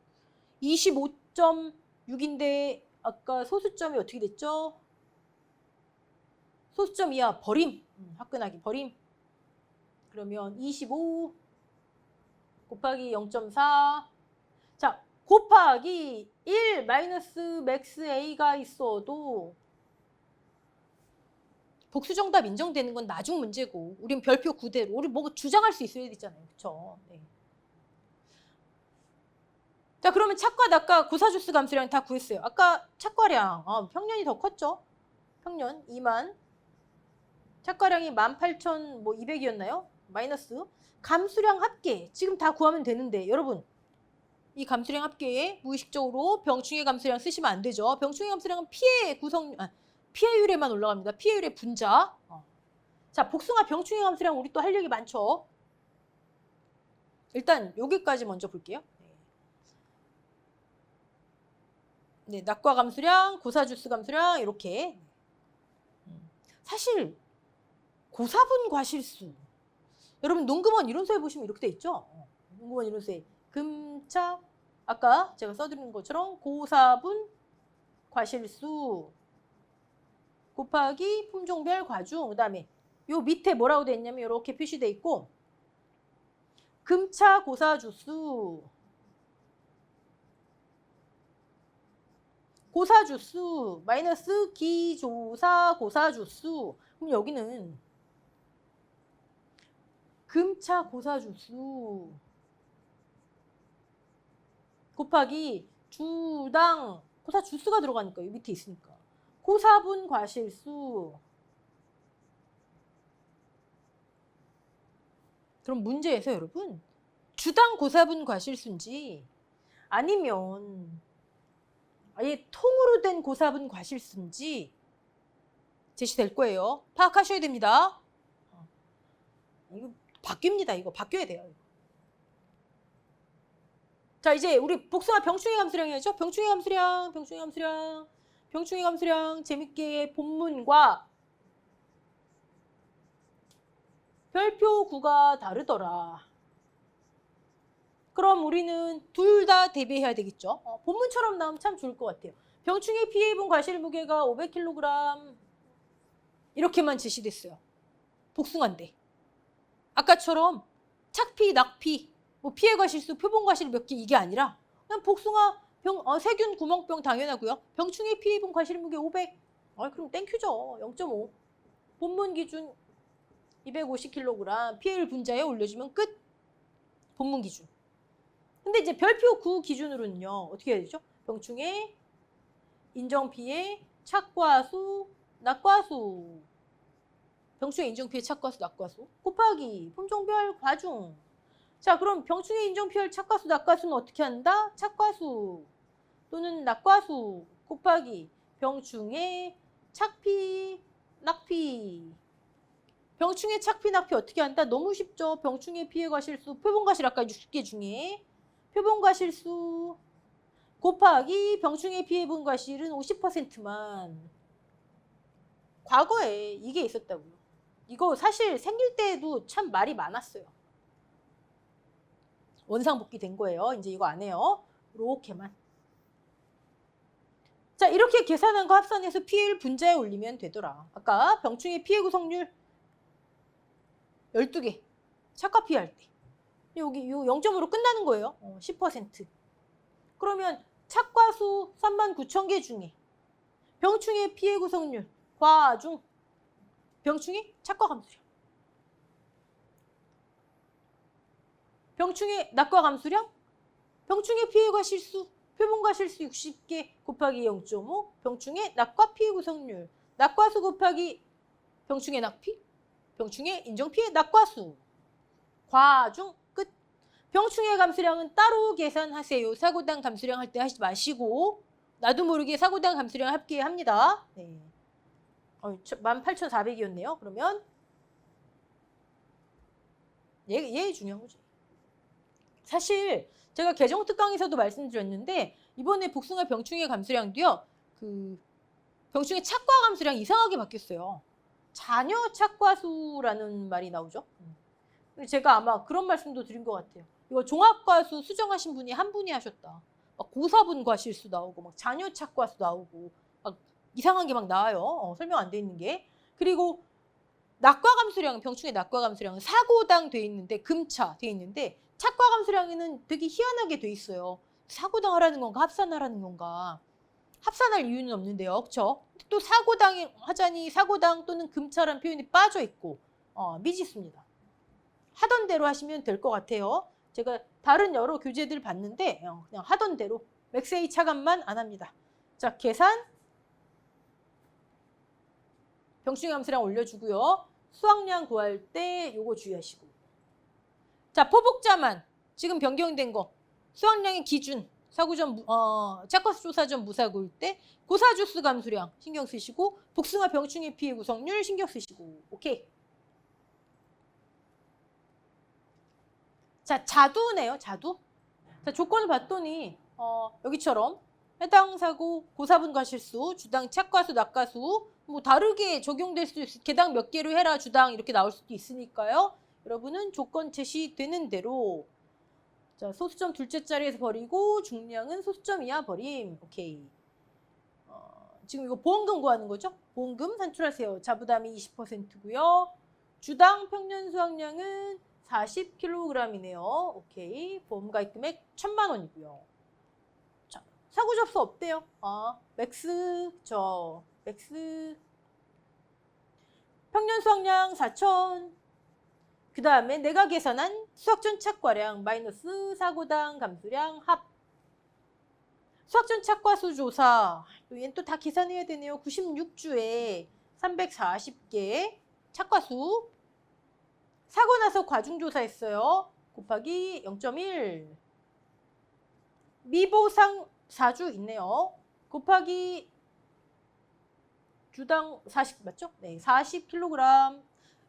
25.6인데 아까 소수점이 어떻게 됐죠? 소수점 이하 버림. 화끈하게 버림. 그러면 25 곱하기 0.4. 자, 곱하기 1 마이너스 맥스 A가 있어도 복수 정답 인정되는 건 나중 문제고 우린 별표 그대로 우리 뭐 주장할 수 있어야 되잖아요. 그렇죠? 네. 자, 그러면 착과 낙과 고사주스 감수량 다 구했어요. 아까 착과량 평년이 더 컸죠? 평년 2만. 착과량이 18,200이었나요? 마이너스. 감수량 합계 지금 다 구하면 되는데 여러분 이 감수량 합계에 무의식적으로 병충해 감수량 쓰시면 안 되죠. 병충해 감수량은 피해율에만 올라갑니다. 피해율의 분자. 자, 복숭아 병충해 감수량 우리 또 할 얘기 많죠. 일단 여기까지 먼저 볼게요. 네, 낙과 감수량, 고사주스 감수량 이렇게. 사실 고사분 과실수. 여러분 농금원 이론서에 보시면 이렇게 돼 있죠. 농금원 이론서에 금차 아까 제가 써드린 것처럼 고사분 과실수 곱하기 품종별 과중. 그다음에 요 밑에 뭐라고 돼 있냐면 이렇게 표시돼 있고 금차 고사주수 고사주수 마이너스 기조사 고사주수. 그럼 여기는 금차 고사주수 곱하기 주당 고사주수가 들어가니까 이 밑에 있으니까 고사분 과실수. 그럼 문제에서 여러분 주당 고사분 과실수인지 아니면 아예 통으로 된 고사분 과실수인지 제시될 거예요. 파악하셔야 됩니다. 이거 바뀝니다. 이거 바뀌어야 돼요. 자, 이제 우리 복숭아 병충해 감수량 해야죠. 병충해 감수량, 병충해 감수량, 병충해 감수량. 재밌게 본문과 별표 구가 다르더라. 그럼 우리는 둘 다 대비해야 되겠죠. 본문처럼 나오면 참 좋을 것 같아요. 병충해 피해본 과실 무게가 500kg 이렇게만 제시됐어요. 복숭아인데. 아까처럼 착피, 낙피, 뭐 피해 과실수, 표본 과실 몇 개 이게 아니라 그냥 복숭아 세균 구멍병 당연하고요. 병충해 피해본 과실 무게 500. 그럼 땡큐죠. 0.5. 본문 기준 250kg 피해율 분자에 올려주면 끝. 본문 기준. 근데 이제 별표 9 기준으로는요. 어떻게 해야 되죠? 병충해, 인정피해, 착과수, 낙과수. 병충해 인정피해 착과수 낙과수 곱하기 품종별 과중. 자, 그럼 병충해 인정피해 착과수 낙과수는 어떻게 한다? 착과수 또는 낙과수 곱하기 병충해 착피 낙피. 병충해 착피 낙피 어떻게 한다? 너무 쉽죠. 병충해 피해 과실수 표본 과실 아까 60개 중에 표본 과실수 곱하기 병충해 피해 본 과실은 50%만. 과거에 이게 있었다고요. 이거 사실 생길 때에도 참 말이 많았어요. 원상복귀 된 거예요. 이제 이거 안 해요. 이렇게만. 자, 이렇게 계산한 거 합산해서 피해율 분자에 올리면 되더라. 아까 병충해 피해 구성률 12개. 착과 피할 때. 여기 요 0.5로 끝나는 거예요. 10%. 그러면 착과수 39,000개 중에 병충해 피해 구성률 과중 병충해 착과 감수량 병충해 낙과 감수량 병충해 피해 과실수 표본 과실수 60개 곱하기 0.5 병충해 낙과 피해 구성률 낙과수 곱하기 병충해 낙피 병충해 인정피해 낙과수 과중 끝. 병충해 감수량은 따로 계산하세요. 사고당 감수량 할 때 하지 마시고 나도 모르게 사고당 감수량 합계합니다. 네. 18,400이었네요. 그러면 얘 중요한 거지. 사실 제가 개정 특강에서도 말씀드렸는데 이번에 복숭아 병충해 감수량도요. 그 병충해 착과 감수량 이상하게 바뀌었어요. 자녀 착과수라는 말이 나오죠. 제가 아마 그런 말씀도 드린 것 같아요. 이거 종합과수 수정하신 분이 한 분이 하셨다. 막 고사분 과실수 나오고 막 자녀 착과수 나오고 막 이상한 게 막 나와요. 설명 안 돼 있는 게. 그리고 낙과 감소량, 병충해 낙과 감소량은 사고당 돼 있는데 금차 돼 있는데 착과 감소량에는 되게 희한하게 돼 있어요. 사고당 하라는 건가 합산하라는 건가? 합산할 이유는 없는데요. 그렇죠? 또 사고당 하자니 사고당 또는 금차라는 표현이 빠져 있고 미지수입니다. 하던 대로 하시면 될 것 같아요. 제가 다른 여러 교재들 봤는데 그냥 하던 대로 맥스A 차감만 안 합니다. 자, 계산 병충해 감소량 올려주고요. 수확량 구할 때 요거 주의하시고. 자, 포복자만 지금 변경된 거. 수확량의 기준. 사고전 착과수 조사전 무사고일 때 고사주수 감소량 신경 쓰시고 복숭아 병충해 피해 구성률 신경 쓰시고. 오케이. 자, 자두네요. 자두. 자, 조건을 봤더니 여기처럼 해당 사고 고사분 과실수, 주당 착과수, 낙과수 뭐 다르게 적용될 수도 있어요. 개당 몇 개로 해라 주당 이렇게 나올 수도 있으니까요. 여러분은 조건 제시되는 대로 자, 소수점 둘째 자리에서 버리고 중량은 소수점 이하 버림. 오케이. 지금 이거 보험금 구하는 거죠? 보험금 산출하세요. 자부담이 20%고요. 주당 평년 수확량은 40kg이네요. 오케이. 보험가입 금액 1,000만 원이고요. 자, 사고 접수 없대요. 맥스 맥스 평년 수확량 4,000. 그 다음에 내가 계산한 수확전 착과량 마이너스 사고당 감소량 합. 수확전 착과수 조사. 얘는 또 다 계산해야 되네요. 96주에 340개 착과수. 사고 나서 과중조사했어요. 곱하기 0.1. 미보상 4주 있네요. 곱하기 주당 40 맞죠? 네, 40kg.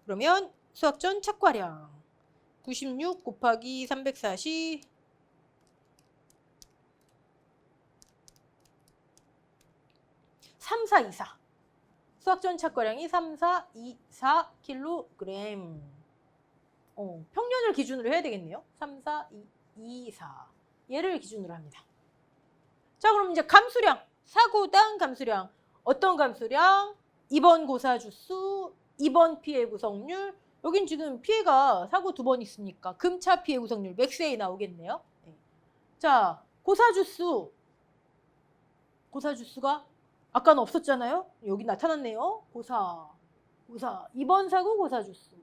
그러면 수확전 착과량 96 곱하기 340 3424. 수확전 착과량이 3424kg. 평년을 기준으로 해야 되겠네요. 3424. 얘를 기준으로 합니다. 자, 그럼 이제 감수량. 사고당 감수량. 어떤 감수량? 2번 고사주수, 2번 피해 구성률. 여긴 지금 피해가 사고 2번 있으니까 금차 피해 구성률 맥스A 나오겠네요. 네. 자, 고사주수. 고사주수가 아까는 없었잖아요. 여기 나타났네요. 고사. 2번 사고 고사주수.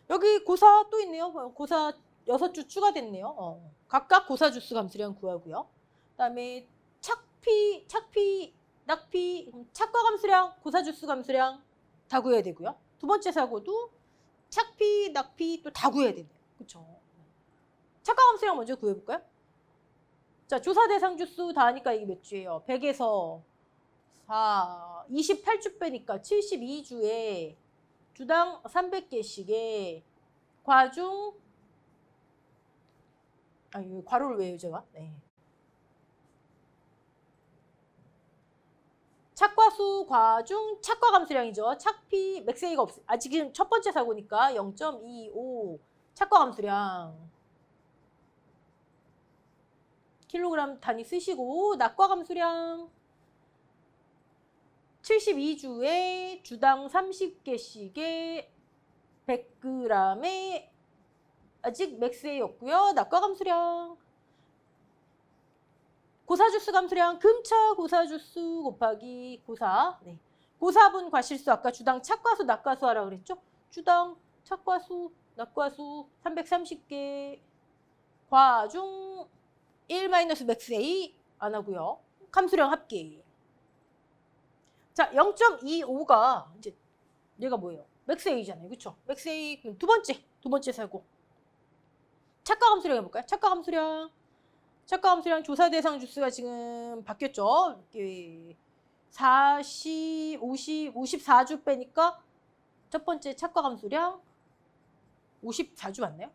여기 고사 또 있네요. 고사 6주 추가됐네요. 각각 고사주수 감수량 구하고요. 그다음에 착피, 낙피, 착과 감수량, 고사주수 감수량 다 구해야 되고요. 두 번째 사고도 착피, 낙피 또 다 구해야 되네요. 그렇죠? 착과 감수량 먼저 구해볼까요? 자, 조사 대상 주수 다 하니까 이게 몇 주예요? 100에서 28주 빼니까 72주에 주당 300개씩의 과중 괄호를 왜요 제가? 네. 착과수 과중 착과 감수량이죠. 착피 맥스A가 없어. 지금 첫 번째 사고니까 0.25 착과 감수량. 킬로그램 단위 쓰시고 낙과 감수량 72주에 주당 30개씩의 100g에 아직 맥스A 없고요. 낙과 감수량 고사주수 감수량 금차 고사주수 곱하기 고사. 네. 고사분 과실수 아까 주당 착과수 낙과수 하라고 그랬죠? 주당 착과수 낙과수 330개 과중 1 마이너스 맥스A 안 하고요. 감수량 합계. 자, 0.25가 이제 얘가 뭐예요? 맥스A잖아요. 그렇죠? 맥스A 두 번째 사고. 착과 감수량 해볼까요? 착과 감수량 조사 대상 주수가 지금 바뀌었죠. 54주 빼니까 첫 번째 착과 감수량 54주 맞나요?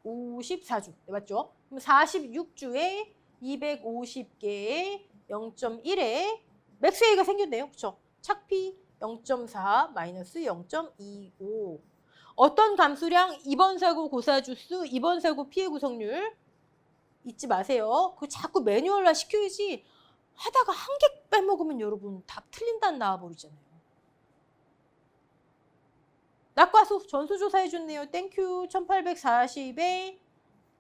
54주. 네, 맞죠? 그럼 46주에 250개에 0.1에 맥스A가 생겼네요. 그렇죠? 착피 0.4 마이너스 0.25. 어떤 감수량? 2번 사고 고사주수, 2번 사고 피해 구성률 잊지 마세요. 그거 자꾸 매뉴얼화 시켜야지 하다가 한 개 빼먹으면 여러분 답 틀린다는 나와버리잖아요. 낙과수 전수조사해줬네요. 땡큐. 1840에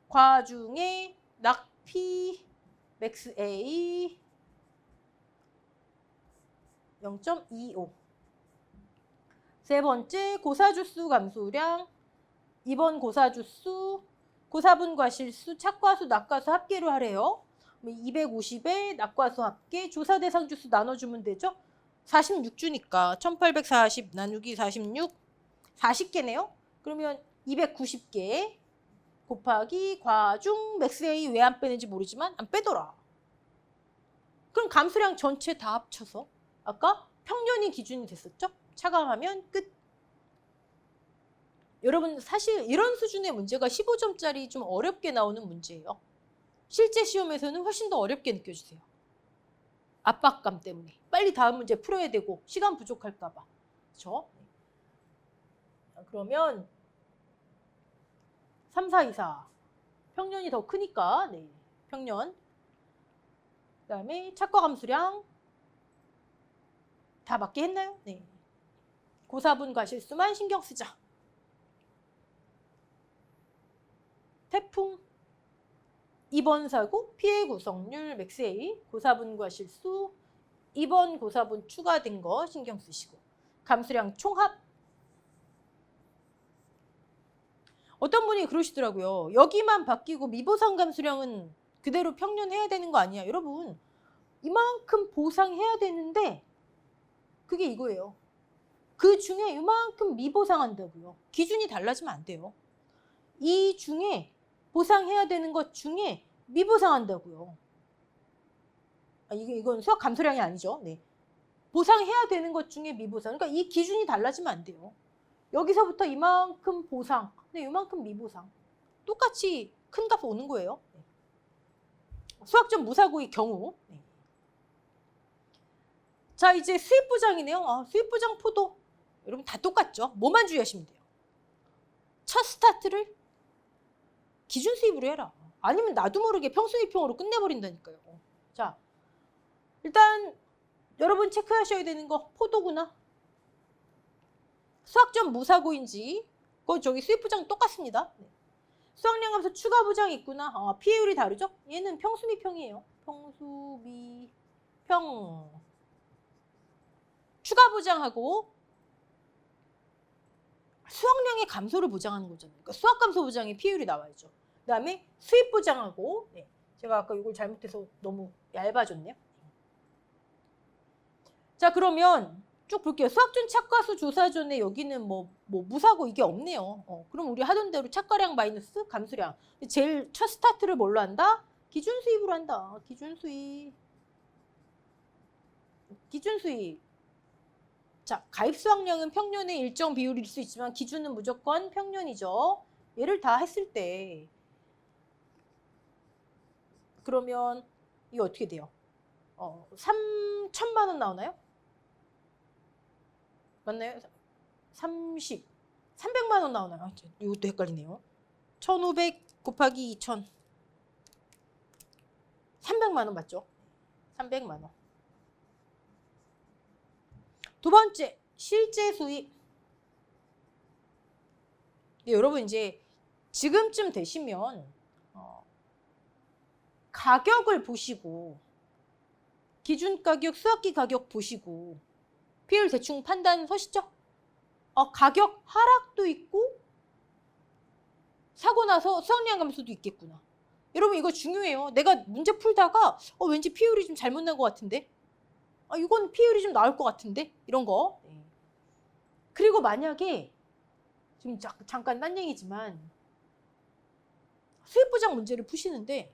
과중에 낙P 맥스 A 0.25. 세 번째 고사주수 감소량. 2번 고사주수, 고사분 과실수, 착과수, 낙과수 합계로 하래요. 250에 낙과수 합계, 조사 대상 주수 나눠주면 되죠. 46주니까 1840 나누기 46, 40개네요. 그러면 290개 곱하기 과중 맥스 A 왜 안 빼는지 모르지만 안 빼더라. 그럼 감수량 전체 다 합쳐서 아까 평년이 기준이 됐었죠? 차감하면 끝. 여러분 사실 이런 수준의 문제가 15점짜리 좀 어렵게 나오는 문제예요. 실제 시험에서는 훨씬 더 어렵게 느껴지세요. 압박감 때문에. 빨리 다음 문제 풀어야 되고 시간 부족할까 봐. 그렇죠? 그러면 3, 4, 2, 4. 평년이 더 크니까 네, 평년. 그다음에 착과 감수량 다 맞게 했나요? 네. 고사분 과실수만 신경 쓰자. 태풍 2번 사고 피해 구성률 맥스 A 고사분 과실수 2번 고사분 추가된 거 신경 쓰시고 감수량 총합. 어떤 분이 그러시더라고요. 여기만 바뀌고 미보상 감수량은 그대로 평년해야 되는 거 아니야. 여러분 이만큼 보상해야 되는데 그게 이거예요. 그 중에 이만큼 미보상한다고요. 기준이 달라지면 안 돼요. 이 중에 보상해야 되는 것 중에 미보상한다고요. 이건 수학 감소량이 아니죠. 네. 보상해야 되는 것 중에 미보상. 그러니까 이 기준이 달라지면 안 돼요. 여기서부터 이만큼 보상, 네, 이만큼 미보상. 똑같이 큰 값 오는 거예요. 네. 수학적 무사고의 경우. 네. 자, 이제 수입보장이네요. 수입보장 포도. 여러분 다 똑같죠? 뭐만 주의하시면 돼요. 첫 스타트를 기준 수입으로 해라. 아니면 나도 모르게 평수입형으로 끝내버린다니까요. 자, 일단 여러분 체크하셔야 되는 거 포도구나. 수학점 무사고인지 그거 저기 수입보장 똑같습니다. 네. 수학량 감소 추가 보장 있구나. 피해율이 다르죠? 얘는 평수미평이에요. 평수미평. 추가 보장하고 수학량의 감소를 보장하는 거잖아요. 그러니까 수학 감소 보장의 피해율이 나와야죠. 그 다음에 수입 보장하고 제가 아까 이걸 잘못해서 너무 얇아졌네요. 자, 그러면 쭉 볼게요. 수학준 착과수 조사 전에 여기는 뭐 무사고 이게 없네요. 그럼 우리 하던 대로 착과량 마이너스 감수량. 제일 첫 스타트를 뭘로 한다? 기준 수입으로 한다. 기준 수입. 기준 수입. 자, 가입 수학량은 평년의 일정 비율일 수 있지만 기준은 무조건 평년이죠. 얘를 다 했을 때 그러면 이게 어떻게 돼요? 3천만 원 나오나요? 맞나요? 300만 원 나오나요? 이것도 헷갈리네요. 1,500 곱하기 2,000. 300만 원 맞죠? 300만 원. 두 번째, 실제 수입. 여러분 이제 지금쯤 되시면 가격을 보시고 기준가격, 수학기 가격 보시고 피해율 대충 판단 서시죠? 가격 하락도 있고 사고 나서 수학량 감소도 있겠구나. 여러분 이거 중요해요. 내가 문제 풀다가 왠지 피해율이 좀 잘못 난 것 같은데 이건 피해율이 좀 나올 것 같은데 이런 거. 그리고 만약에 지금 잠깐 딴 얘기지만 수입보장 문제를 푸시는데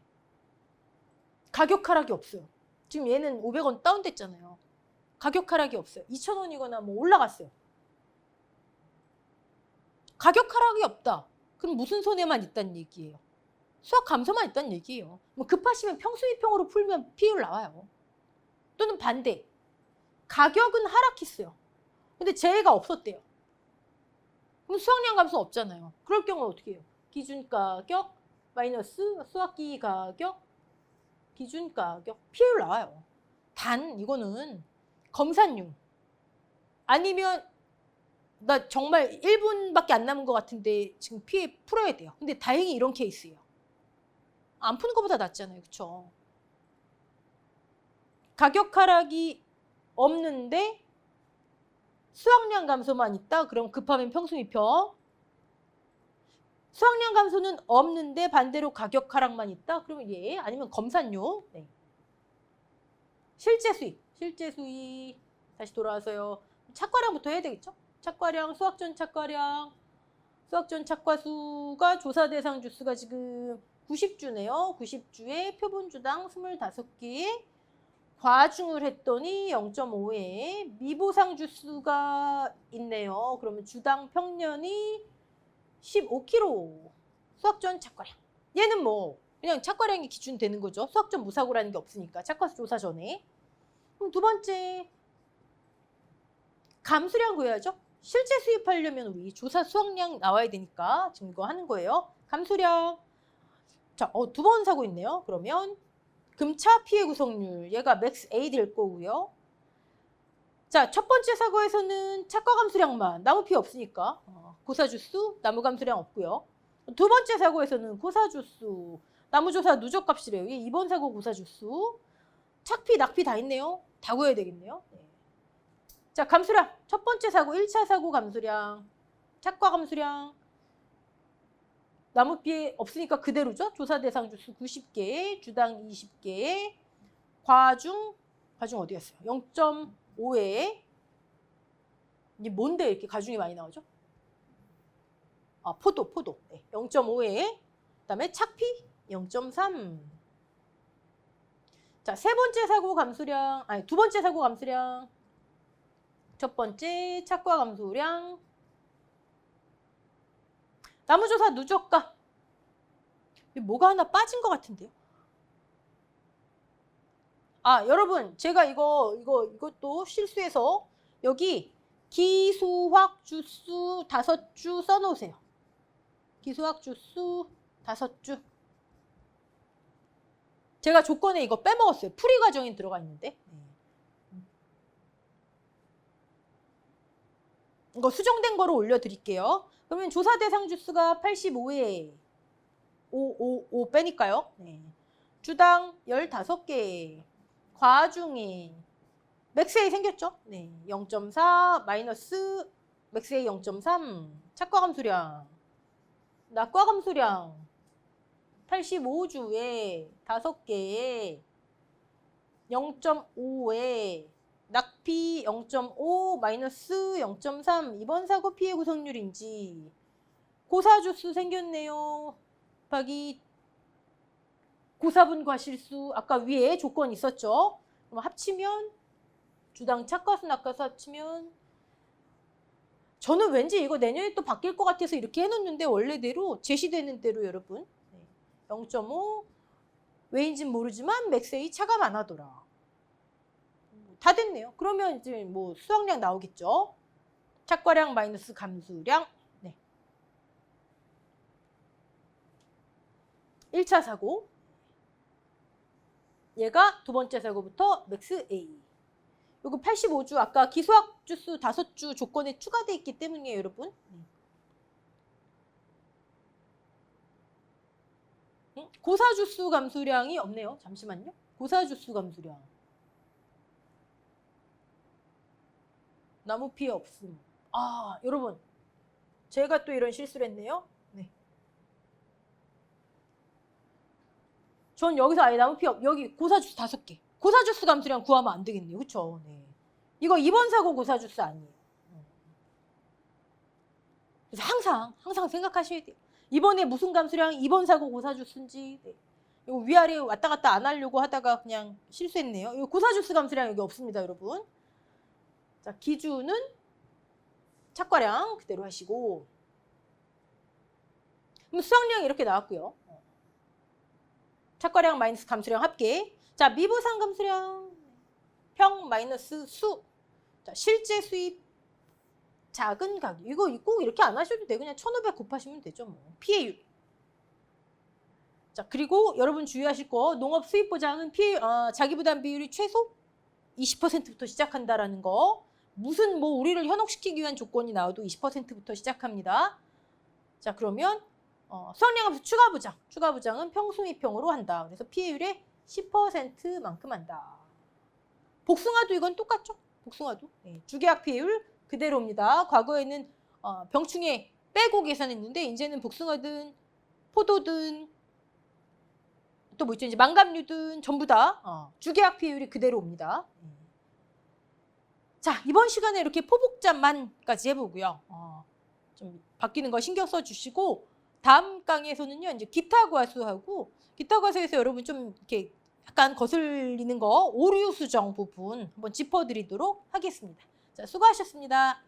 가격 하락이 없어요. 지금 얘는 500원 다운됐잖아요. 가격 하락이 없어요. 2,000원이거나 뭐 올라갔어요. 가격 하락이 없다. 그럼 무슨 손해만 있다는 얘기예요? 수학 감소만 있다는 얘기예요. 뭐 급하시면 평수입형으로 풀면 피해율 나와요. 또는 반대. 가격은 하락했어요. 근데 재해가 없었대요. 그럼 수학량 감소 없잖아요. 그럴 경우 어떻게 해요? 기준가격 마이너스 수학기 가격 기준가격 피해율 나와요. 이거는 검산용. 아니면 나 정말 1분밖에 안 남은 것 같은데 지금 피해 풀어야 돼요. 근데 다행히 이런 케이스예요. 안 푸는 것보다 낫잖아요. 그쵸? 가격 하락이 없는데 수확량 감소만 있다? 그럼 급하면 평수미평. 수확량 감소는 없는데 반대로 가격 하락만 있다? 그러면 예. 아니면 검산용. 네. 실제 수익. 다시 돌아와서요. 착과량부터 해야 되겠죠? 착과량, 수확전 착과량. 수확전 착과수가 조사 대상 주수가 지금 90주네요. 90주에 표본주당 25개. 과중을 했더니 0.5에 미보상 주수가 있네요. 그러면 주당 평년이 15kg. 수확전 착과량. 얘는 뭐 그냥 착과량이 기준 되는 거죠. 수확전 무사고라는 게 없으니까. 착과수 조사 전에. 그럼 두 번째 감수량 구해야죠. 실제 수입하려면 우리 조사 수확량 나와야 되니까 지금 이거 하는 거예요. 감수량. 자, 두 번 사고 있네요. 그러면 금차 피해 구성률. 얘가 맥스 A 될 거고요. 자, 첫 번째 사고에서는 착과 감수량만. 나무 피해 없으니까. 고사주수, 나무 감수량 없고요. 두 번째 사고에서는 고사주수, 나무조사 누적값이래요. 이게 2번 사고 고사주수. 착피, 낙피 다 있네요. 다 구해야 되겠네요. 네. 자, 감수량. 첫 번째 사고, 1차 사고 감수량, 착과 감수량. 나무 피해 없으니까 그대로죠. 조사 대상 주수 90개, 주당 20개, 과중 어디 갔어요? 0.5에. 이게 뭔데 이렇게 가중이 많이 나오죠? 포도. 네. 0.5에. 그다음에 착피 0.3. 자, 세 번째 사고 감수량, 두 번째 사고 감수량. 첫 번째 착과 감소량. 나무조사 누적가. 뭐가 하나 빠진 것 같은데요. 여러분 제가 이것도 실수해서 여기 기수확 주수 5주 써놓으세요. 기수확 주수 5주. 제가 조건에 이거 빼먹었어요. 풀이 과정에 들어가 있는데. 이거 수정된 거로 올려드릴게요. 그러면 조사 대상 주수가 85회 5 빼니까요. 네. 주당 15개. 과중에 맥스 A 생겼죠? 네. 0.4 마이너스 맥스 A 0.3. 착과 감수량. 낙과 감수량. 85주에 5개에 0.5에 낙피 0.5 마이너스 0.3. 이번 사고 피해 구성률인지. 고사주수 생겼네요. 곱하기 고사분 과실수. 아까 위에 조건 있었죠. 그럼 합치면 주당 착과수 낙과수 합치면 저는 왠지 이거 내년에 또 바뀔 것 같아서 이렇게 해놓는데 원래대로 제시되는 대로 여러분 0.5 왜인지는 모르지만 맥스A 차감 안 하더라. 다 됐네요. 그러면 이제 뭐 수확량 나오겠죠. 착과량 마이너스 감수량. 네. 1차 사고. 얘가 두 번째 사고부터 맥스 A. 요거 85주 아까 기수학 주수 5주 조건에 추가되어 있기 때문이에요, 여러분. 고사주수 감수량이 없네요. 잠시만요. 고사주수 감수량. 나무 피해 없음. 여러분. 제가 또 이런 실수를 했네요. 네. 전 여기서 아예 나무 피해 여기 고사주수 5개. 고사주수 감수량 구하면 안 되겠네요. 그쵸? 네. 이거 2번 사고 고사주수 아니에요. 그래서 항상 생각하셔야 돼요. 이번에 무슨 감수량 2번 사고 고사주수인지. 네. 이거 위아래 왔다 갔다 안 하려고 하다가 그냥 실수했네요. 이거 고사주수 감수량 여기 없습니다, 여러분. 자, 기준은 착과량 그대로 하시고. 그럼 수확량 이렇게 나왔고요. 착과량 마이너스 감수량 합계. 자, 미보상 감수량 평 마이너스 수. 자, 실제 수입 작은 가격. 이거 꼭 이렇게 안 하셔도 돼. 그냥 1500 곱하시면 되죠. 뭐. 피해율. 자, 그리고 여러분 주의하실 거 농업 수입 보장은 자기 부담 비율이 최소 20%부터 시작한다라는 거. 무슨 뭐 우리를 현혹시키기 위한 조건이 나와도 20%부터 시작합니다. 자, 그러면 수학량함수 추가 부장은 평수미평으로 한다. 그래서 피해율의 10%만큼 한다. 복숭아도 이건 똑같죠? 복숭아도. 네, 주계약 피해율 그대로입니다. 과거에는 병충해 빼고 계산했는데 이제는 복숭아든 포도든 또 뭐 있죠? 이제 망감류든 전부 다 주계약 피해율이 그대로입니다. 자, 이번 시간에 이렇게 포복잡만까지 해보고요. 좀 바뀌는 거 신경 써주시고 다음 강의에서는요, 이제 기타 과수하고 기타 과수에서 여러분 좀 이렇게 약간 거슬리는 거 오류 수정 부분 한번 짚어드리도록 하겠습니다. 자, 수고하셨습니다.